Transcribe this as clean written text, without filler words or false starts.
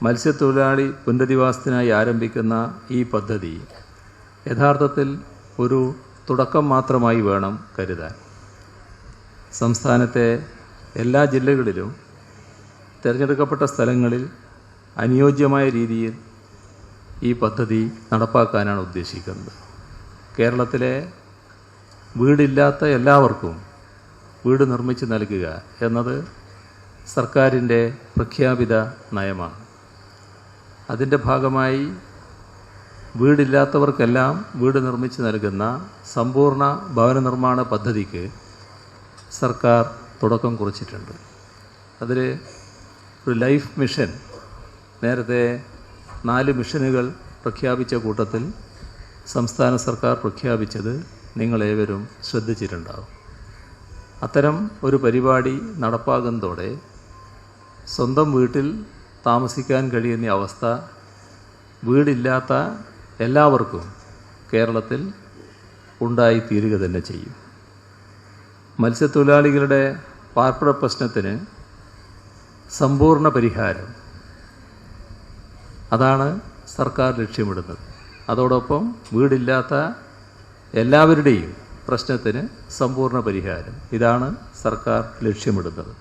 മത്സ്യത്തൊഴിലാളി പുനരധിവാസത്തിനായി ആരംഭിക്കുന്ന ഈ പദ്ധതി യഥാർത്ഥത്തിൽ ഒരു തുടക്കം മാത്രമായി വേണം കരുതാൻ. സംസ്ഥാനത്തെ എല്ലാ ജില്ലകളിലും തിരഞ്ഞെടുക്കപ്പെട്ട സ്ഥലങ്ങളിൽ അനുയോജ്യമായ രീതിയിൽ ഈ പദ്ധതി നടപ്പാക്കാനാണ് ഉദ്ദേശിക്കുന്നത്. കേരളത്തിലെ വീടില്ലാത്ത എല്ലാവർക്കും വീട് നിർമ്മിച്ച് നൽകുക എന്നത് സർക്കാരിൻ്റെ പ്രഖ്യാപിത നയമാണ്. അതിൻ്റെ ഭാഗമായി വീടില്ലാത്തവർക്കെല്ലാം വീട് നിർമ്മിച്ച് നൽകുന്ന സമ്പൂർണ്ണ ഭവന നിർമ്മാണ പദ്ധതിക്ക് സർക്കാർ തുടക്കം കുറിച്ചിട്ടുണ്ട്. അതിൽ ഒരു ലൈഫ് മിഷൻ, നേരത്തെ 4 മിഷനുകൾ പ്രഖ്യാപിച്ച കൂട്ടത്തിൽ സംസ്ഥാന സർക്കാർ പ്രഖ്യാപിച്ചത് നിങ്ങളേവരും ശ്രദ്ധിച്ചിട്ടുണ്ടാകും. അത്തരം ഒരു പരിപാടി നടപ്പാകുന്നതോടെ സ്വന്തം വീട്ടിൽ താമസിക്കാൻ കഴിയുന്ന അവസ്ഥ വീടില്ലാത്ത എല്ലാവർക്കും കേരളത്തിൽ ഉണ്ടായിത്തീരുക തന്നെ ചെയ്യും. മത്സ്യത്തൊഴിലാളികളുടെ പാർപ്പിട പ്രശ്നത്തിന് സമ്പൂർണ്ണ പരിഹാരം, അതാണ് സർക്കാർ ലക്ഷ്യമിടുന്നത്. അതോടൊപ്പം വീടില്ലാത്ത എല്ലാവരുടെയും പ്രശ്നത്തിന് സമ്പൂർണ്ണ പരിഹാരം, ഇതാണ് സർക്കാർ ലക്ഷ്യമിടുന്നത്.